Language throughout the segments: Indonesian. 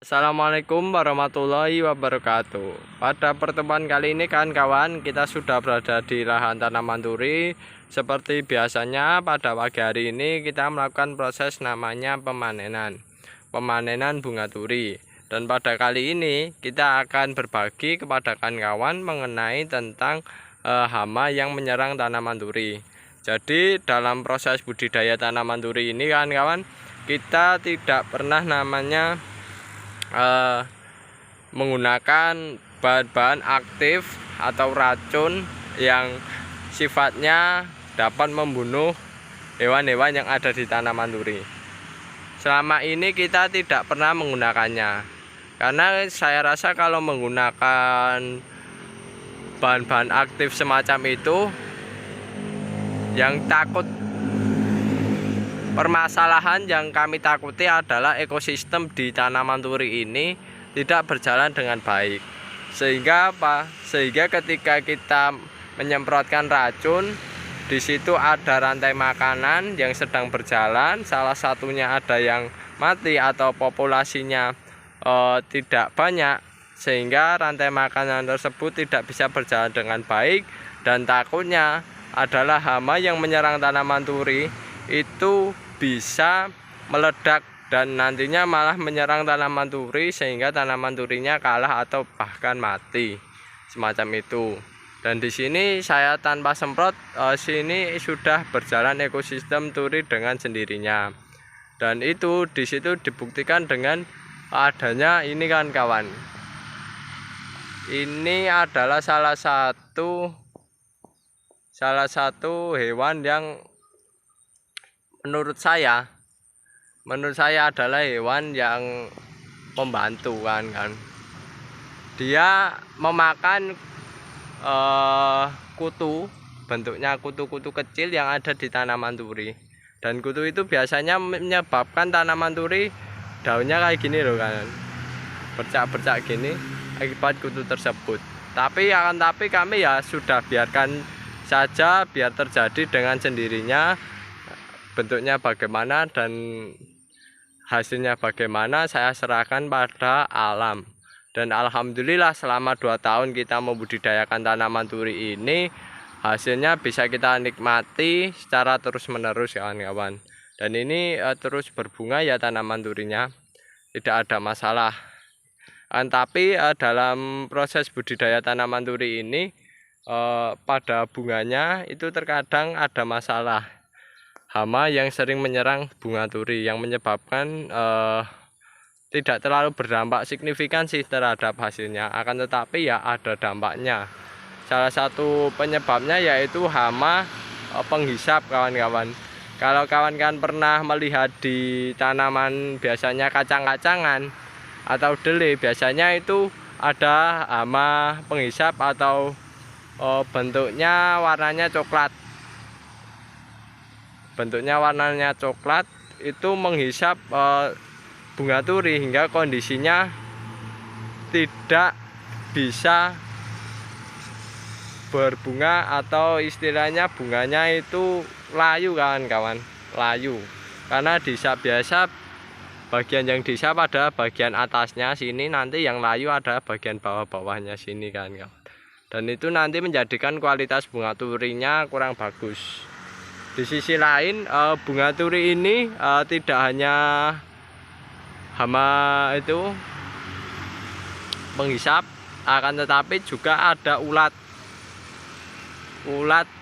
Assalamualaikum warahmatullahi wabarakatuh. Pada pertemuan kali ini kawan-kawan, kita sudah berada di lahan tanaman duri. Seperti biasanya pada pagi hari ini kita melakukan proses namanya pemanenan bunga duri. Dan pada kali ini kita akan berbagi kepada kawan-kawan mengenai tentang hama yang menyerang tanaman duri. Jadi dalam proses budidaya tanaman duri ini kawan-kawan, kita tidak pernah namanya menggunakan bahan-bahan aktif atau racun yang sifatnya dapat membunuh hewan-hewan yang ada di tanaman duri. Selama ini kita tidak pernah menggunakannya, karena saya rasa kalau menggunakan bahan-bahan aktif semacam itu, yang takut permasalahan yang kami takuti adalah ekosistem di tanaman duri ini tidak berjalan dengan baik. Sehingga ketika kita menyemprotkan racun, di situ ada rantai makanan yang sedang berjalan, salah satunya ada yang mati atau populasinya tidak banyak, sehingga rantai makanan tersebut tidak bisa berjalan dengan baik, dan takutnya adalah hama yang menyerang tanaman duri itu bisa meledak dan nantinya malah menyerang tanaman duri sehingga tanaman durinya kalah atau bahkan mati semacam itu. Dan di sini saya tanpa semprot, sini sudah berjalan ekosistem duri dengan sendirinya. Dan itu di situ dibuktikan dengan adanya ini kan kawan. Ini adalah salah satu hewan yang menurut saya adalah hewan yang membantu kan. Dia memakan kutu, bentuknya kutu-kutu kecil yang ada di tanaman duri. Dan kutu itu biasanya menyebabkan tanaman duri daunnya kayak gini loh kan, bercak-bercak gini akibat kutu tersebut. Tapi kami ya sudah biarkan saja, biar terjadi dengan sendirinya. Bentuknya bagaimana dan hasilnya bagaimana saya serahkan pada alam. Dan alhamdulillah selama 2 tahun kita membudidayakan tanaman duri ini, hasilnya bisa kita nikmati secara terus menerus kawan-kawan. Dan ini terus berbunga ya tanaman durinya, tidak ada masalah. Tapi dalam proses budidaya tanaman duri ini, pada bunganya itu terkadang ada masalah hama yang sering menyerang bunga duri, yang menyebabkan tidak terlalu berdampak signifikan sih terhadap hasilnya, akan tetapi ya ada dampaknya. Salah satu penyebabnya yaitu hama penghisap kawan-kawan. Kalau kawan-kawan pernah melihat di tanaman biasanya kacang-kacangan atau dele, biasanya itu ada hama penghisap atau bentuknya warnanya coklat itu menghisap bunga duri hingga kondisinya tidak bisa berbunga, atau istilahnya bunganya itu layu kawan-kawan, layu karena dihisap biasa. Bagian yang dihisap ada bagian atasnya sini, nanti yang layu ada bagian bawah-bawahnya sini kan. Dan itu nanti menjadikan kualitas bunga durinya kurang bagus. Di sisi lain, bunga duri ini tidak hanya hama itu menghisap, akan tetapi juga ada ulat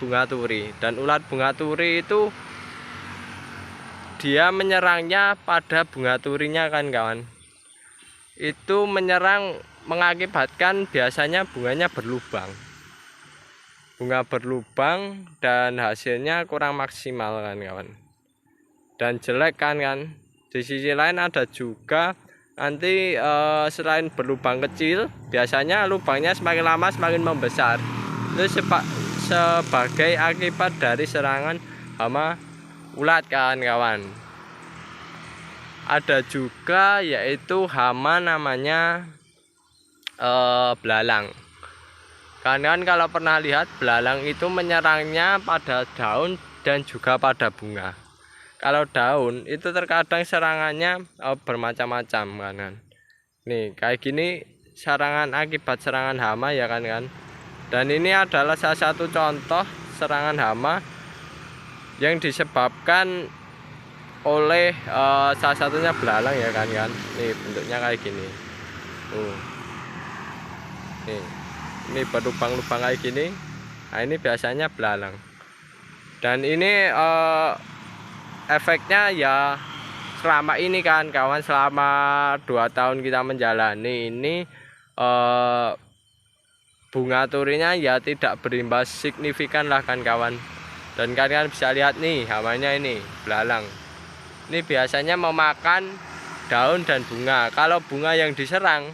bunga duri. Dan ulat bunga duri itu dia menyerangnya pada bunga durinya kan kawan. Itu menyerang mengakibatkan biasanya bunganya berlubang. Bunga berlubang dan hasilnya kurang maksimal kan kawan, dan jelek kan. Di sisi lain ada juga nanti selain berlubang kecil, biasanya lubangnya semakin lama semakin membesar. Itu sebagai akibat dari serangan hama ulat kan kawan. Ada juga yaitu hama namanya belalang. Kan kalau pernah lihat, belalang itu menyerangnya pada daun dan juga pada bunga. Kalau daun itu terkadang serangannya bermacam-macam kan. Nih kayak gini serangan akibat serangan hama ya kan. Dan ini adalah salah satu contoh serangan hama yang disebabkan oleh salah satunya belalang ya kan. Nih bentuknya kayak gini. Ini berlubang-lubang kayak gini. Nah ini biasanya belalang. Dan ini efeknya ya selama ini kan kawan, selama 2 tahun kita menjalani ini bunga turinya ya tidak berimbas signifikan lah kan kawan. Dan kalian bisa lihat nih hamanya ini belalang. Ini biasanya memakan daun dan bunga. Kalau bunga yang diserang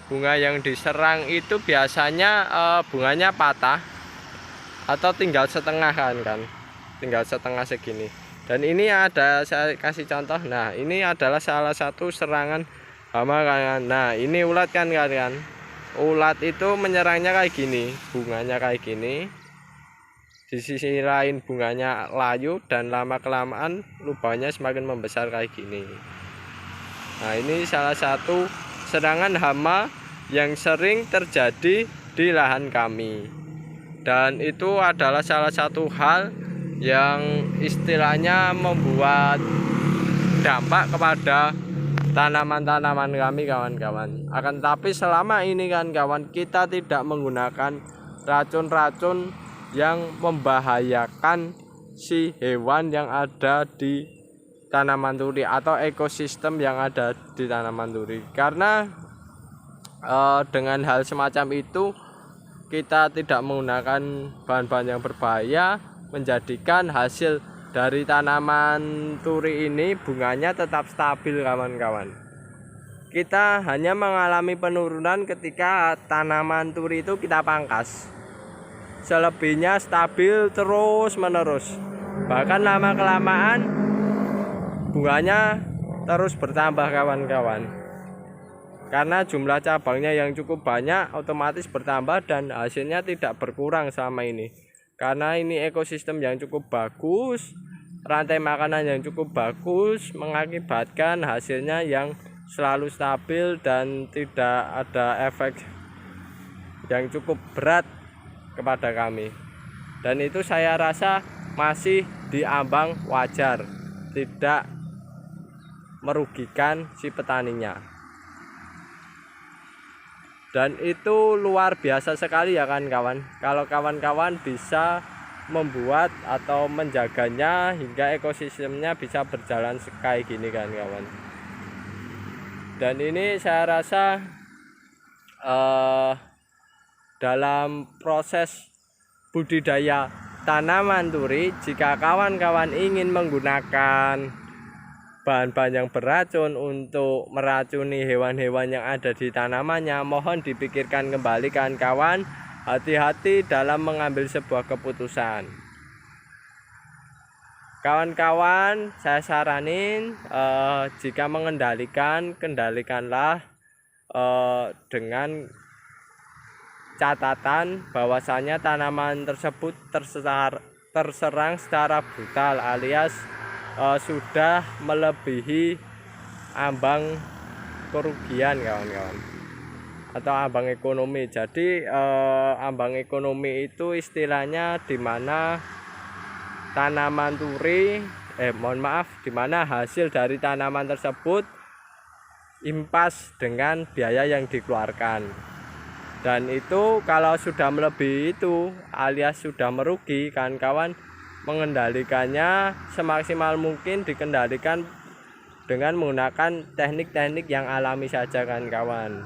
bunga yang diserang itu biasanya bunganya patah atau tinggal setengah kan, tinggal setengah segini. Dan ini ada, saya kasih contoh. Nah ini adalah salah satu serangan hama kan. Nah ini ulat kan kalian. Ulat itu menyerangnya kayak gini, bunganya kayak gini. Di sisi lain bunganya layu dan lama kelamaan lubangnya semakin membesar kayak gini. Nah ini salah satu serangan hama yang sering terjadi di lahan kami. Dan itu adalah salah satu hal yang istilahnya membuat dampak kepada tanaman-tanaman kami kawan-kawan. Akan tapi selama ini kan kawan, kita tidak menggunakan racun-racun yang membahayakan si hewan yang ada di tanaman turi atau ekosistem yang ada di tanaman turi. Karena dengan hal semacam itu kita tidak menggunakan bahan-bahan yang berbahaya, menjadikan hasil dari tanaman turi ini bunganya tetap stabil kawan-kawan. Kita hanya mengalami penurunan ketika tanaman turi itu kita pangkas. Selebihnya stabil terus menerus. Bahkan lama kelamaan bunganya terus bertambah kawan-kawan. Karena jumlah cabangnya yang cukup banyak otomatis bertambah dan hasilnya tidak berkurang selama ini. Karena ini ekosistem yang cukup bagus, rantai makanan yang cukup bagus, mengakibatkan hasilnya yang selalu stabil dan tidak ada efek yang cukup berat kepada kami. Dan itu saya rasa masih diambang wajar, tidak merugikan si petaninya. Dan itu luar biasa sekali ya kan kawan. Kalau kawan-kawan bisa membuat atau menjaganya hingga ekosistemnya bisa berjalan kayak gini kan kawan. Dan ini saya rasa dalam proses budidaya tanaman turi, jika kawan-kawan ingin menggunakan bahan-bahan yang beracun untuk meracuni hewan-hewan yang ada di tanamannya, mohon dipikirkan kembali kawan-kawan. Hati-hati dalam mengambil sebuah keputusan. Kawan-kawan, saya saranin jika kendalikanlah dengan catatan bahwasanya tanaman tersebut terserang secara brutal alias sudah melebihi ambang kerugian kawan-kawan atau ambang ekonomi. Jadi ambang ekonomi itu istilahnya dimana tanaman turi dimana hasil dari tanaman tersebut impas dengan biaya yang dikeluarkan. Dan itu kalau sudah melebihi itu alias sudah merugi, kawan-kawan mengendalikannya semaksimal mungkin dikendalikan dengan menggunakan teknik-teknik yang alami saja kan kawan.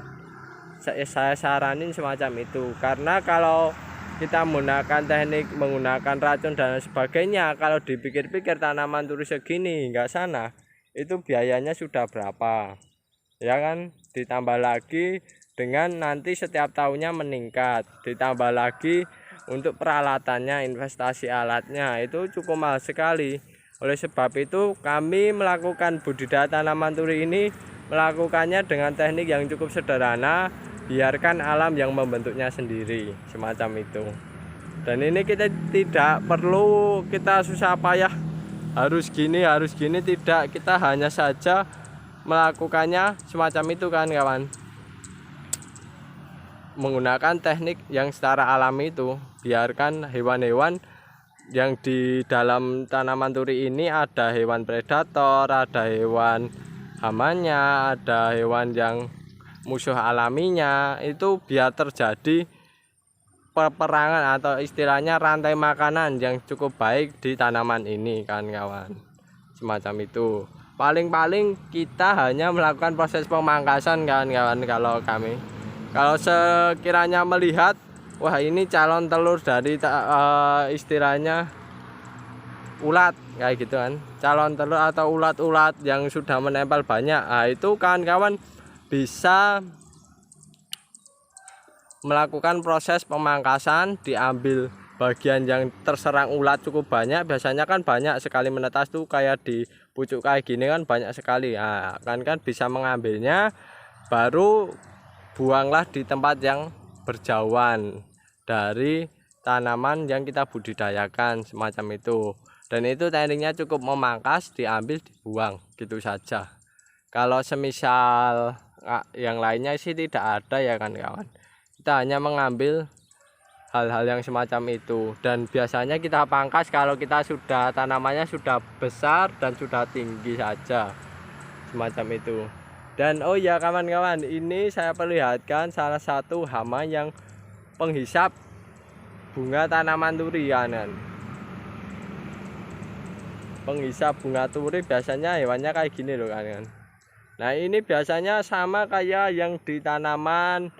Saya saranin semacam itu, karena kalau kita menggunakan racun dan sebagainya, kalau dipikir-pikir tanaman turi segini nggak sana itu biayanya sudah berapa ya kan, ditambah lagi dengan nanti setiap tahunnya meningkat, ditambah lagi untuk peralatannya, investasi alatnya itu cukup mahal sekali. Oleh sebab itu kami melakukan budidaya tanaman turi ini melakukannya dengan teknik yang cukup sederhana, biarkan alam yang membentuknya sendiri semacam itu. Dan ini kita tidak perlu kita susah payah harus gini, tidak, kita hanya saja melakukannya semacam itu kan kawan, menggunakan teknik yang secara alami itu. Biarkan hewan-hewan yang di dalam tanaman turi ini, ada hewan predator, ada hewan hamanya, ada hewan yang musuh alaminya, itu biar terjadi peperangan atau istilahnya rantai makanan yang cukup baik di tanaman ini kan kawan, semacam itu. Paling-paling kita hanya melakukan proses pemangkasan kan kawan. Kalau sekiranya melihat, wah ini calon telur dari istilahnya ulat kayak gitu kan, calon telur atau ulat-ulat yang sudah menempel banyak, nah itu kawan-kawan bisa melakukan proses pemangkasan, diambil bagian yang terserang ulat cukup banyak, biasanya kan banyak sekali menetas tuh, kayak di pucuk kayak gini kan banyak sekali. Nah, kan bisa mengambilnya, baru buanglah di tempat yang berjauhan dari tanaman yang kita budidayakan semacam itu. Dan itu tekniknya cukup memangkas, diambil, dibuang gitu saja. Kalau semisal yang lainnya sih tidak ada ya kan kawan, kita hanya mengambil hal-hal yang semacam itu. Dan biasanya kita pangkas kalau kita sudah tanamannya sudah besar dan sudah tinggi saja semacam itu. Dan oh ya kawan-kawan, ini saya perlihatkan salah satu hama yang penghisap bunga tanaman turi kan. Penghisap bunga turi biasanya hewannya kayak gini loh kan. Nah ini biasanya sama kayak yang di tanaman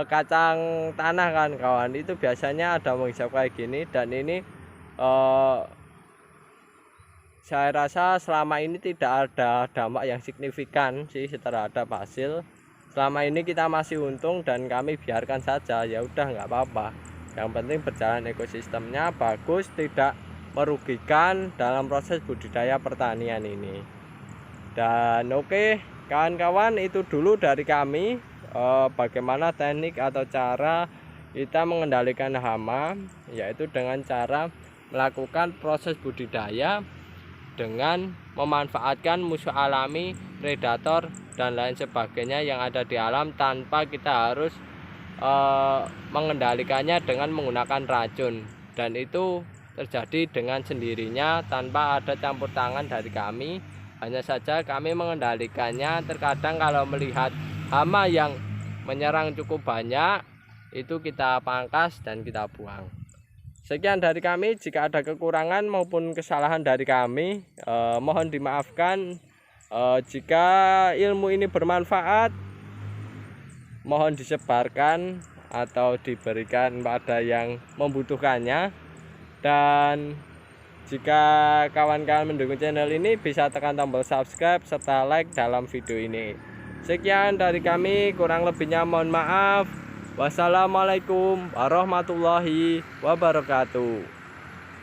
kacang tanah kan kawan, itu biasanya ada menghisap kayak gini. Dan ini saya rasa selama ini tidak ada dampak yang signifikan sih terhadap hasil. Selama ini kita masih untung dan kami biarkan saja, ya udah nggak apa-apa, yang penting berjalan ekosistemnya bagus, tidak merugikan dalam proses budidaya pertanian ini. Dan oke kawan-kawan, itu dulu dari kami, bagaimana teknik atau cara kita mengendalikan hama, yaitu dengan cara melakukan proses budidaya dengan memanfaatkan musuh alami, predator dan lain sebagainya yang ada di alam, tanpa kita harus mengendalikannya dengan menggunakan racun. Dan itu terjadi dengan sendirinya tanpa ada campur tangan dari kami. Hanya saja kami mengendalikannya. Terkadang kalau melihat hama yang menyerang cukup banyak, itu kita pangkas dan kita buang. Sekian dari kami. Jika ada kekurangan maupun kesalahan dari kami, mohon dimaafkan. Jika ilmu ini bermanfaat, mohon disebarkan atau diberikan pada yang membutuhkannya. Dan jika kawan-kawan mendukung channel ini, bisa tekan tombol subscribe serta like dalam video ini. Sekian dari kami, kurang lebihnya mohon maaf. Wassalamualaikum warahmatullahi wabarakatuh.